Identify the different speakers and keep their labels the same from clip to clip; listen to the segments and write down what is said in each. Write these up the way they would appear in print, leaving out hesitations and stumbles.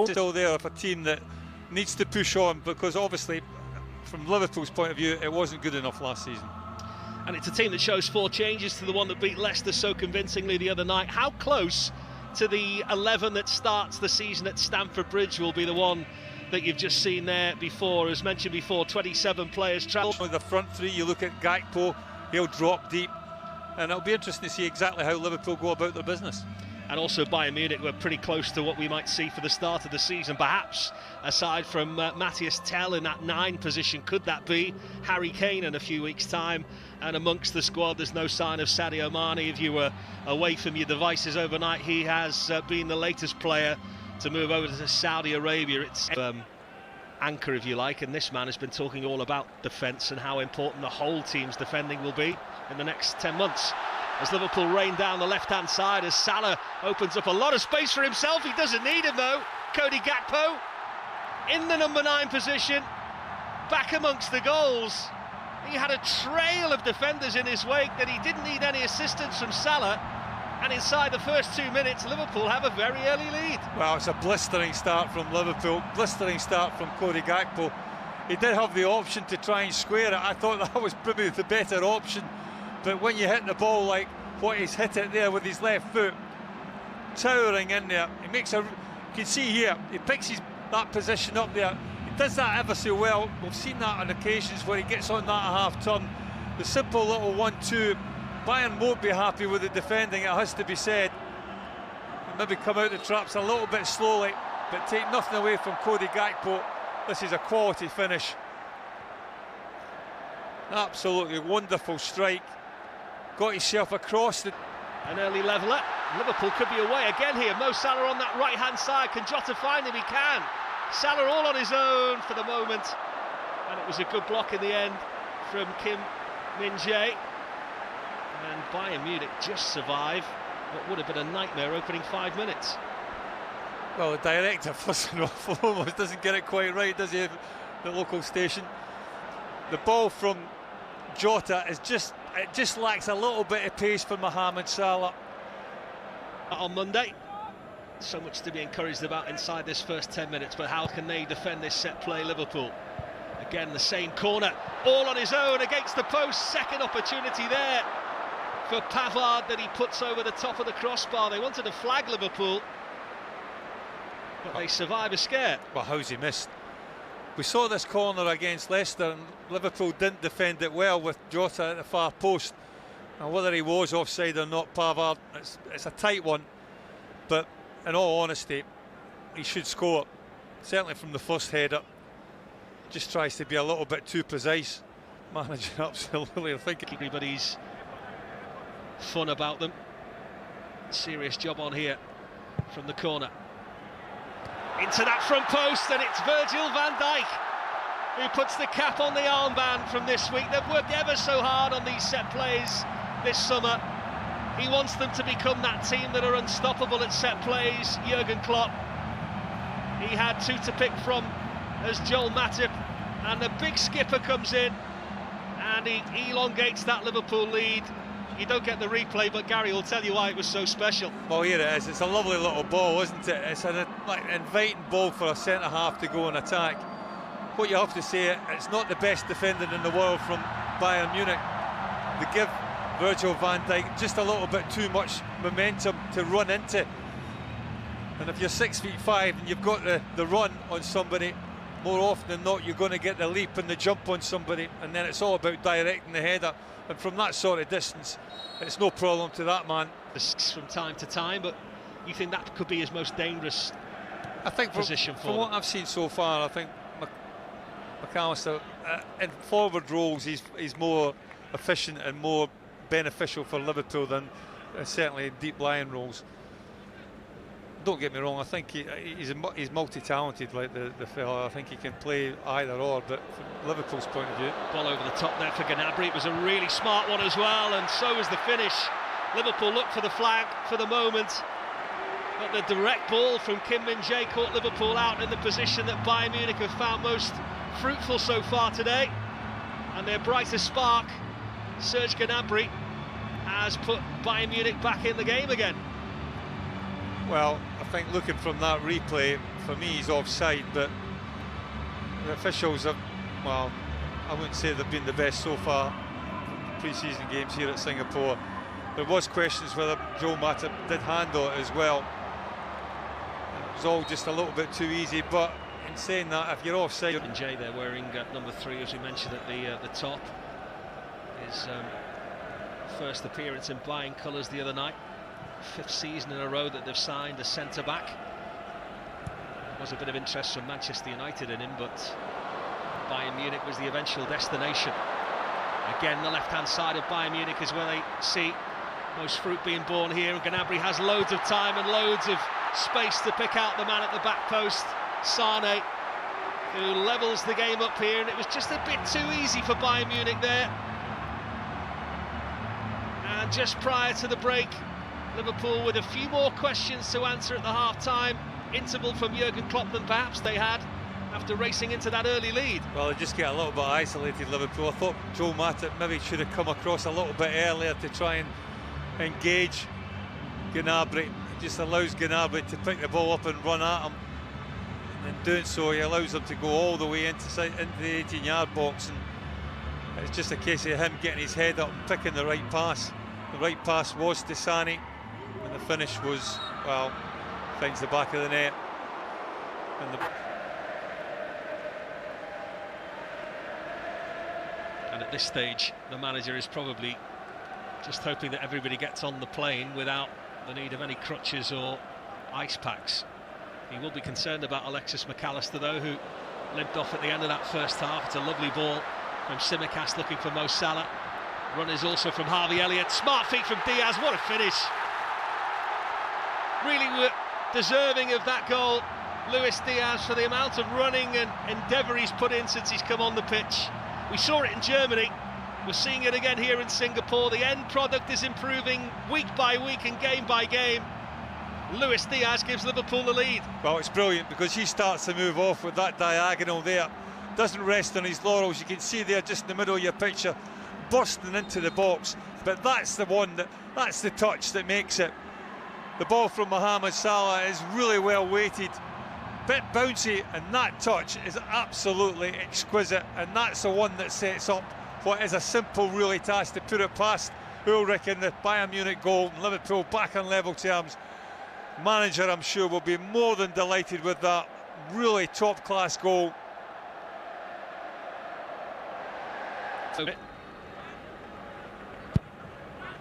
Speaker 1: Still there of a team that needs to push on, because obviously from Liverpool's point of view it wasn't good enough last season.
Speaker 2: And it's a team that shows 4 changes to the one that beat Leicester so convincingly the other night. How close to the 11 that starts the season at Stamford Bridge will be the one that you've just seen there before? As mentioned before, 27 players travel.
Speaker 1: The front three, you look at Gakpo, he'll drop deep, and it'll be interesting to see exactly how Liverpool go about their business.
Speaker 2: And also Bayern Munich were pretty close to what we might see for the start of the season, perhaps aside from Matthias Tell in that 9 position. Could that be Harry Kane in a few weeks' time? And amongst the squad there's no sign of Sadio Mane. If you were away from your devices overnight, he has been the latest player to move over to Saudi Arabia. It's anchor, if you like, and this man has been talking all about defence and how important the whole team's defending will be in the next 10 months. As Liverpool rain down the left-hand side, as Salah opens up a lot of space for himself. He doesn't need him though. Cody Gakpo in the number 9 position, back amongst the goals. He had a trail of defenders in his wake that he didn't need any assistance from Salah. And inside the first 2 minutes, Liverpool have a very early lead.
Speaker 1: Well, it's a blistering start from Liverpool, blistering start from Cody Gakpo. He did have the option to try and square it. I thought that was probably the better option. But when you hit the ball like what he's hit it there with his left foot, towering in there, he makes a, you can see here, he picks that position up there. He does that ever so well. We've seen that on occasions where he gets on that half turn. The simple little 1-2. Bayern won't be happy with the defending, it has to be said. Maybe come out the traps a little bit slowly, but take nothing away from Cody Gakpo. This is a quality finish. Absolutely wonderful strike. Got himself across the...
Speaker 2: An early leveller. Liverpool could be away again here. Mo Salah on that right-hand side. Can Jota find him? He can. Salah all on his own for the moment. And it was a good block in the end from Kim Min-jae. And Bayern Munich just survive what would have been a nightmare opening 5 minutes.
Speaker 1: Well, the director, first and foremost, doesn't get it quite right, does he, the local station? The ball from Jota is just lacks a little bit of pace for Mohamed Salah.
Speaker 2: On Monday, so much to be encouraged about inside this first 10 minutes, but how can they defend this set play, Liverpool? Again, the same corner, all on his own against the post. Second opportunity there for Pavard that he puts over the top of the crossbar. They wanted to flag Liverpool, but they survive a scare.
Speaker 1: Well, how's he missed? We saw this corner against Leicester and Liverpool didn't defend it well with Jota at the far post. And whether he was offside or not, Pavard, it's a tight one, but in all honesty he should score, certainly from the first header. Just tries to be a little bit too precise, managing absolutely. I think
Speaker 2: everybody's fun about them. Serious job on here from the corner. Into that front post, and it's Virgil van Dijk who puts the cap on the armband from this week. They've worked ever so hard on these set plays this summer. He wants them to become that team that are unstoppable at set plays, Jurgen Klopp. He had 2 to pick from as Joel Matip, and the big skipper comes in and he elongates that Liverpool lead. You don't get the replay, but Gary will tell you why it was so special.
Speaker 1: Well, here it is. It's a lovely little ball, isn't it? It's an inviting ball for a centre-half to go and attack. What you have to say, it's not the best defending in the world from Bayern Munich. They give Virgil van Dijk just a little bit too much momentum to run into. And if you're 6'5" and you've got the run on somebody, more often than not you're going to get the leap and the jump on somebody, and then it's all about directing the header. And from that sort of distance, it's no problem to that man.
Speaker 2: From time to time, but you think that could be his most dangerous position for
Speaker 1: from what I've seen so far, I think McAllister in forward roles he's more efficient and more beneficial for Liverpool than certainly in deep lying roles. Don't get me wrong, I think he's multi-talented like the fella. I think he can play either or, but from Liverpool's point of view.
Speaker 2: Ball over the top there for Gnabry. It was a really smart one as well, and so was the finish. Liverpool looked for the flag for the moment, but the direct ball from Kim Min-jae caught Liverpool out in the position that Bayern Munich have found most fruitful so far today. And their brightest spark, Serge Gnabry, has put Bayern Munich back in the game again.
Speaker 1: Well, I think looking from that replay, for me he's offside, but the officials have, well, I wouldn't say they've been the best so far pre-season games here at Singapore. There was questions whether Joe Matip did handle it as well. It was all just a little bit too easy, but in saying that, if you're offside...
Speaker 2: And Jay there wearing number 3, as we mentioned at the top. His first appearance in Bayern colours the other night. 5th season in a row that they've signed a centre-back. There was a bit of interest from Manchester United in him, but Bayern Munich was the eventual destination. Again, the left-hand side of Bayern Munich is where they see most fruit being born here, and Gnabry has loads of time and loads of space to pick out the man at the back post, Sane, who levels the game up here, and it was just a bit too easy for Bayern Munich there. And just prior to the break, Liverpool with a few more questions to answer at the half-time interval from Jurgen Klopp than perhaps they had after racing into that early lead.
Speaker 1: Well, they just get a little bit isolated, Liverpool. I thought Joe Matip maybe should have come across a little bit earlier to try and engage Gnabry. It just allows Gnabry to pick the ball up and run at him, and in doing so he allows him to go all the way into the 18-yard box, and it's just a case of him getting his head up and picking the right pass. The right pass was to Sane, and the finish was, well, finds the back of the net.
Speaker 2: And at this stage, the manager is probably just hoping that everybody gets on the plane without the need of any crutches or ice packs. He will be concerned about Alexis McAllister, though, who limped off at the end of that first half. It's a lovely ball from Tsimikas looking for Mo Salah. Run is also from Harvey Elliott. Smart feet from Diaz. What a finish. Really were deserving of that goal, Luis Diaz, for the amount of running and endeavour he's put in since he's come on the pitch. We saw it in Germany. We're seeing it again here in Singapore. The end product is improving week by week and game by game. Luis Diaz gives Liverpool the lead.
Speaker 1: Well, it's brilliant because he starts to move off with that diagonal there. Doesn't rest on his laurels. You can see there just in the middle of your picture, bursting into the box. But that's the one, that's the touch that makes it. The ball from Mohamed Salah is really well weighted, bit bouncy, and that touch is absolutely exquisite, and that's the one that sets up what is a simple really task to put it past Ulrich in the Bayern Munich goal. Liverpool back on level terms. Manager, I'm sure, will be more than delighted with that really top-class goal.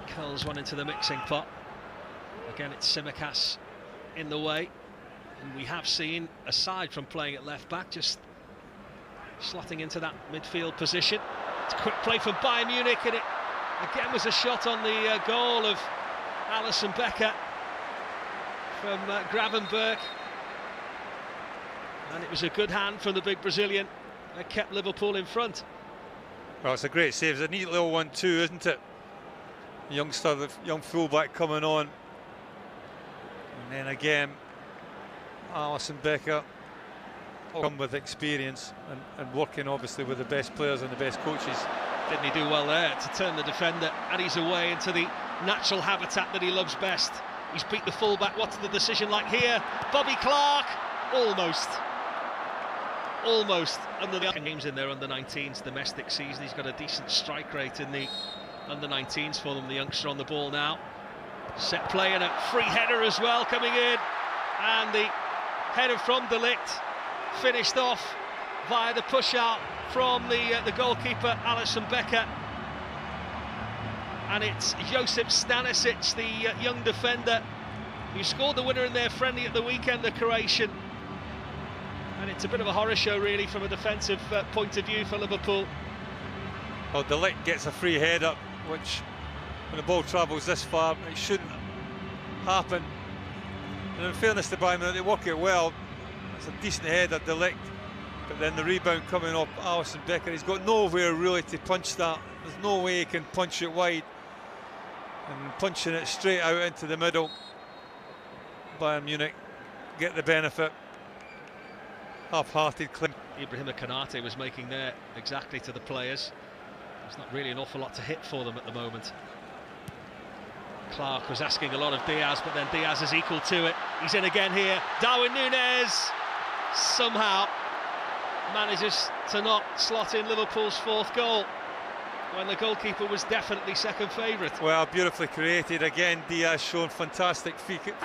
Speaker 2: Curls one into the mixing pot. Again, it's Tsimikas in the way, and we have seen, aside from playing at left back, just slotting into that midfield position. It's a quick play from Bayern Munich, and it again was a shot on the goal of Alisson Becker from Gravenberg, and it was a good hand from the big Brazilian that kept Liverpool in front.
Speaker 1: Well, it's a great save. It's a neat little one too, isn't it? The youngster, the young fullback coming on, and then again Alisson Becker, come with experience and working obviously with the best players and the best coaches.
Speaker 2: Didn't he do well there to turn the defender and he's away into the natural habitat that he loves best? He's beat the fullback. What's the decision like here? Bobby Clark, almost under the games in their under-19s domestic season. He's got a decent strike rate in the under-19s for them. The youngster on the ball now. Set play and a free header as well coming in, and the header from De Ligt finished off via the push out from the goalkeeper Alisson Becker, and it's Josip Stanisic, the young defender, who scored the winner in their friendly at the weekend, the Croatian. And it's a bit of a horror show really from a defensive point of view for Liverpool.
Speaker 1: Well, De Ligt gets a free header, which when the ball travels this far it shouldn't happen, and in fairness to Bayern Munich, they work it well. It's a decent header, De Ligt, but then the rebound coming off Alisson Becker, he's got nowhere really to punch that. There's no way he can punch it wide, and punching it straight out into the middle, Bayern Munich get the benefit. Half-hearted claim.
Speaker 2: Ibrahima Konate was making there exactly to the players. There's not really an awful lot to hit for them at the moment. Clark was asking a lot of Diaz, but then Diaz is equal to it. He's in again here. Darwin Núñez somehow manages to not slot in Liverpool's fourth goal when the goalkeeper was definitely second favourite.
Speaker 1: Well, beautifully created again. Diaz showing fantastic feet.
Speaker 2: You're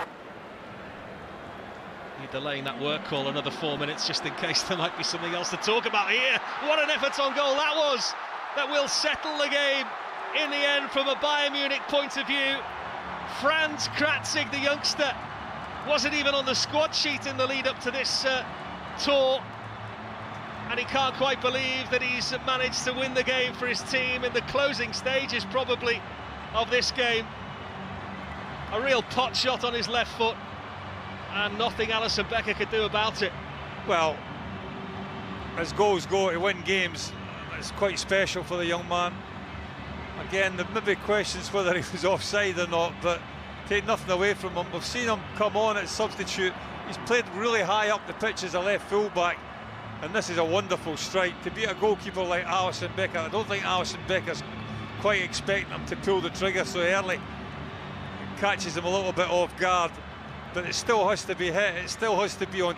Speaker 2: delaying that work call another 4 minutes just in case there might be something else to talk about here. What an effort on goal that was! That will settle the game in the end from a Bayern Munich point of view. Franz Kratzig, the youngster, wasn't even on the squad sheet in the lead up to this tour, and he can't quite believe that he's managed to win the game for his team in the closing stages probably of this game. A real pot shot on his left foot, and nothing Alisson Becker could do about it.
Speaker 1: Well, as goals go, to win games, it's quite special for the young man. Again, there may be questions whether he was offside or not, but take nothing away from him. We've seen him come on at substitute. He's played really high up the pitch as a left full-back, and this is a wonderful strike. To beat a goalkeeper like Alisson Becker, I don't think Alisson Becker's quite expecting him to pull the trigger so early. It catches him a little bit off guard, but it still has to be hit, it still has to be on